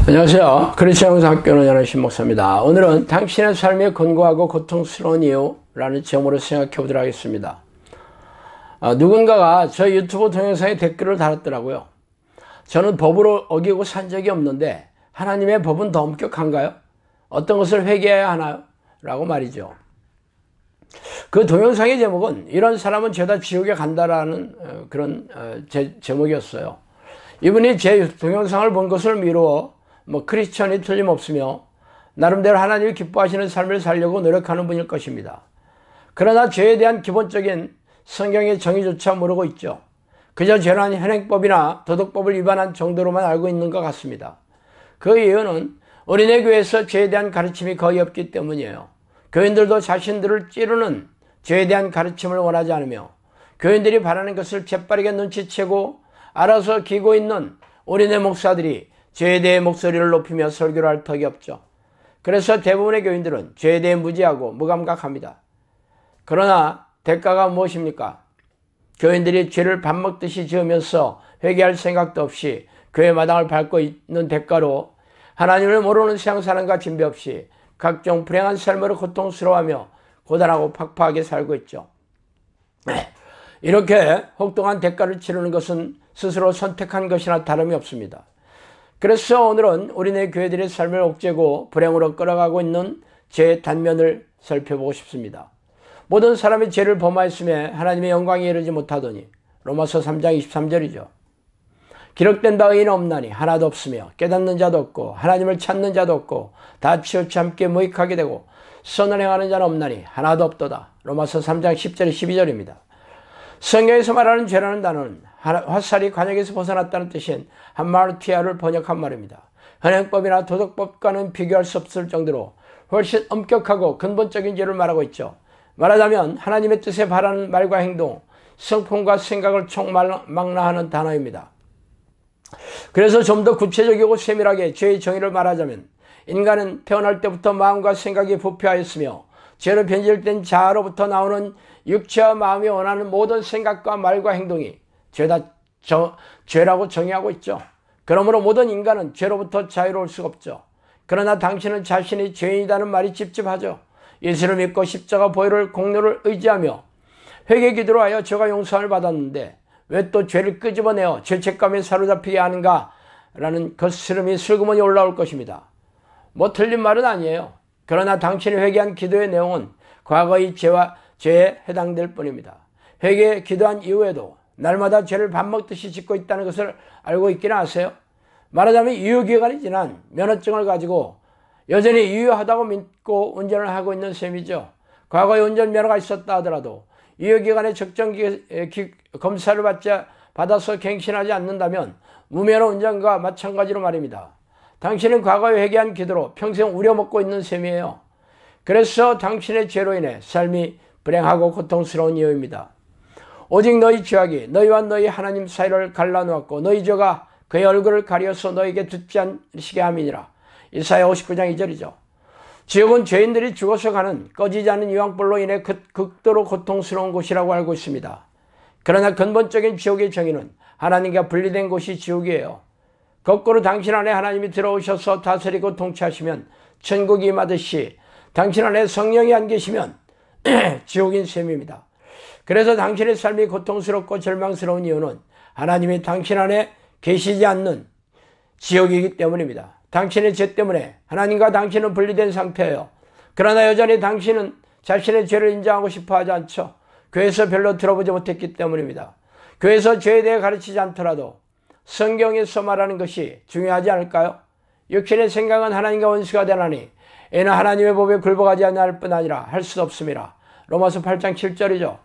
안녕하세요. 그리스도인의 학교는 연한 신목사입니다. 오늘은 당신의 삶이 권고하고 고통스러운 이유라는 제목으로 생각해 보도록 하겠습니다. 누군가가 저희 유튜브 동영상에 댓글을 달았더라고요. 저는 법을 어기고 산 적이 없는데 하나님의 법은 더 엄격한가요? 어떤 것을 회개해야 하나요? 라고 말이죠. 그 동영상의 제목은 이런 사람은 죄다 지옥에 간다라는 그런 제목이었어요. 이분이 제 동영상을 본 것을 미루어 크리스천이 틀림없으며 나름대로 하나님이 기뻐하시는 삶을 살려고 노력하는 분일 것입니다. 그러나 죄에 대한 기본적인 성경의 정의조차 모르고 있죠. 그저 죄란 현행법이나 도덕법을 위반한 정도로만 알고 있는 것 같습니다. 그 이유는 어린애 교회에서 죄에 대한 가르침이 거의 없기 때문이에요. 교인들도 자신들을 찌르는 죄에 대한 가르침을 원하지 않으며 교인들이 바라는 것을 재빠르게 눈치채고 알아서 기고 있는 어린애 목사들이 죄에 대해 목소리를 높이며 설교를 할 턱이 없죠. 그래서 대부분의 교인들은 죄에 대해 무지하고 무감각합니다. 그러나 대가가 무엇입니까? 교인들이 죄를 밥 먹듯이 지으면서 회개할 생각도 없이 교회 마당을 밟고 있는 대가로 하나님을 모르는 세상사람과 진배 없이 각종 불행한 삶으로 고통스러워하며 고단하고 팍팍하게 살고 있죠. 이렇게 혹독한 대가를 치르는 것은 스스로 선택한 것이나 다름이 없습니다. 그래서 오늘은 우리네 교회들의 삶을 옥죄고 불행으로 끌어가고 있는 죄의 단면을 살펴보고 싶습니다. 모든 사람이 죄를 범하였음에 하나님의 영광에 이르지 못하더니 로마서 3장 23절이죠. 기록된 바 의인 없나니 하나도 없으며 깨닫는 자도 없고 하나님을 찾는 자도 없고 다 치우쳐 함께 무익하게 되고 선을 행하는 자는 없나니 하나도 없도다. 로마서 3장 10절 12절입니다. 성경에서 말하는 죄라는 단어는 화살이 관역에서 벗어났다는 뜻인 한마르티아를 번역한 말입니다. 현행법이나 도덕법과는 비교할 수 없을 정도로 훨씬 엄격하고 근본적인 죄를 말하고 있죠. 말하자면 하나님의 뜻에 바라는 말과 행동, 성품과 생각을 총망라하는 단어입니다. 그래서 좀 더 구체적이고 세밀하게 죄의 정의를 말하자면 인간은 태어날 때부터 마음과 생각이 부패하였으며 죄로 변질된 자아로부터 나오는 육체와 마음이 원하는 모든 생각과 말과 행동이 죄라고 정의하고 있죠. 그러므로 모든 인간은 죄로부터 자유로울 수가 없죠. 그러나 당신은 자신이 죄인이라는 말이 찝찝하죠. 예수를 믿고 십자가 보혈을 공로를 의지하며 회개 기도로 하여 죄가 용서를 받았는데 왜 또 죄를 끄집어내어 죄책감에 사로잡히게 하는가 라는 거스름이 슬그머니 올라올 것입니다. 틀린 말은 아니에요. 그러나 당신이 회개한 기도의 내용은 과거의 죄에 해당될 뿐입니다. 회개 기도한 이후에도 날마다 죄를 밥 먹듯이 짓고 있다는 것을 알고 있기는 아세요? 말하자면 유효기간이 지난 면허증을 가지고 여전히 유효하다고 믿고 운전을 하고 있는 셈이죠. 과거에 운전면허가 있었다 하더라도 유효기간에 적정 검사를 받아서 갱신하지 않는다면 무면허 운전과 마찬가지로 말입니다. 당신은 과거에 회개한 기도로 평생 우려먹고 있는 셈이에요. 그래서 당신의 죄로 인해 삶이 불행하고 고통스러운 이유입니다. 오직 너희 죄악이 너희와 너희 하나님 사이를 갈라놓았고 너희 죄가 그의 얼굴을 가려서 너에게 듣지 않으시게 함이니라. 이사야 59장 2절이죠. 지옥은 죄인들이 죽어서 가는 꺼지지 않는 유황불로 인해 극도로 고통스러운 곳이라고 알고 있습니다. 그러나 근본적인 지옥의 정의는 하나님과 분리된 곳이 지옥이에요. 거꾸로 당신 안에 하나님이 들어오셔서 다스리고 통치하시면 천국이 임하듯이 당신 안에 성령이 안 계시면 지옥인 셈입니다. 그래서 당신의 삶이 고통스럽고 절망스러운 이유는 하나님이 당신 안에 계시지 않는 지옥이기 때문입니다. 당신의 죄 때문에 하나님과 당신은 분리된 상태예요. 그러나 여전히 당신은 자신의 죄를 인정하고 싶어 하지 않죠. 교회에서 별로 들어보지 못했기 때문입니다. 교회에서 죄에 대해 가르치지 않더라도 성경에서 말하는 것이 중요하지 않을까요? 육신의 생각은 하나님과 원수가 되나니 이는 하나님의 법에 굴복하지 않을 뿐 아니라 할 수 없음이라. 로마서 8장 7절이죠.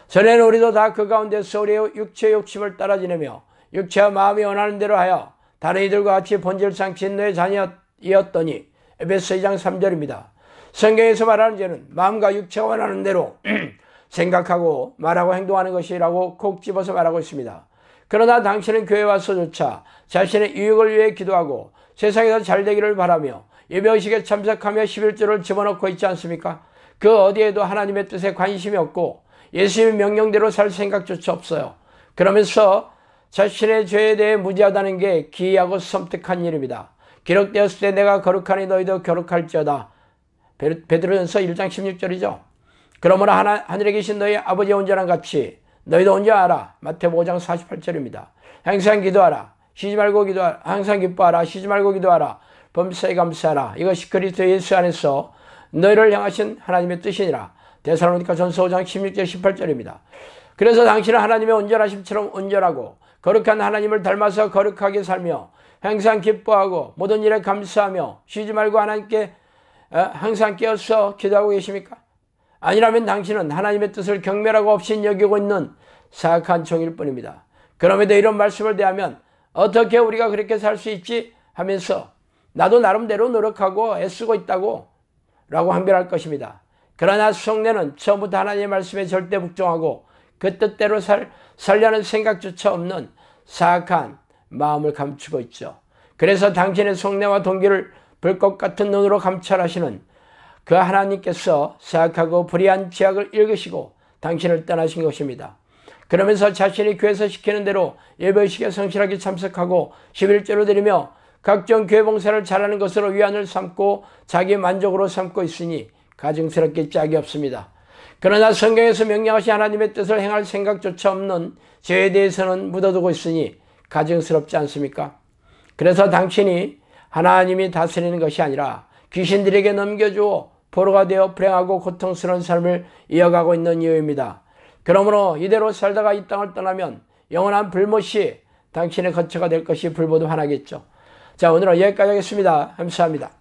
전에는 우리도 다 그 가운데서 우리의 육체의 욕심을 따라 지내며 육체와 마음이 원하는 대로 하여 다른 이들과 같이 본질상 진노의 자녀이었더니 에베소 2장 3절입니다. 성경에서 말하는 죄는 마음과 육체가 원하는 대로 생각하고 말하고 행동하는 것이라고 콕 집어서 말하고 있습니다. 그러나 당신은 교회에 와서조차 자신의 유익을 위해 기도하고 세상에서 잘되기를 바라며 예배의식에 참석하며 11조를 집어넣고 있지 않습니까? 그 어디에도 하나님의 뜻에 관심이 없고 예수님의 명령대로 살 생각조차 없어요. 그러면서 자신의 죄에 대해 무지하다는 게 기이하고 섬뜩한 일입니다. 기록되었을 때 내가 거룩하니 너희도 거룩할지어다. 베드로전서 1장 16절이죠. 그러므로 하늘에 계신 너희 아버지의 온전한 같이 너희도 온전하라. 마태복음 5장 48절입니다. 항상 기도하라. 쉬지 말고 기도하라. 항상 기뻐하라. 쉬지 말고 기도하라. 범사에 감사하라. 이것이 그리스도 예수 안에서 너희를 향하신 하나님의 뜻이니라. 데살로니가 전서 5장 16절 18절입니다. 그래서 당신은 하나님의 온전하심처럼 온전하고 거룩한 하나님을 닮아서 거룩하게 살며 항상 기뻐하고 모든 일에 감사하며 쉬지 말고 하나님께 항상 깨어서 기도하고 계십니까? 아니라면 당신은 하나님의 뜻을 경멸하고 없인 여기고 있는 사악한 종일 뿐입니다. 그럼에도 이런 말씀을 대하면 어떻게 우리가 그렇게 살 수 있지 하면서 나도 나름대로 노력하고 애쓰고 있다고 라고 항변할 것입니다. 그러나 속내는 처음부터 하나님의 말씀에 절대 복종하고 그 뜻대로 살려는 생각조차 없는 사악한 마음을 감추고 있죠. 그래서 당신의 속내와 동기를 불꽃 같은 눈으로 감찰하시는 그 하나님께서 사악하고 불의한 죄악을 읽으시고 당신을 떠나신 것입니다. 그러면서 자신이 교회에서 시키는 대로 예배의식에 성실하게 참석하고 11조를 드리며 각종 교회 봉사를 잘하는 것으로 위안을 삼고 자기 만족으로 삼고 있으니 가증스럽게 짝이 없습니다. 그러나 성경에서 명령하신 하나님의 뜻을 행할 생각조차 없는 죄에 대해서는 묻어두고 있으니 가증스럽지 않습니까? 그래서 당신이 하나님이 다스리는 것이 아니라 귀신들에게 넘겨주어 포로가 되어 불행하고 고통스러운 삶을 이어가고 있는 이유입니다. 그러므로 이대로 살다가 이 땅을 떠나면 영원한 불못이 당신의 거처가 될 것이 불보듯 환하겠죠. 자, 오늘은 여기까지 하겠습니다. 감사합니다.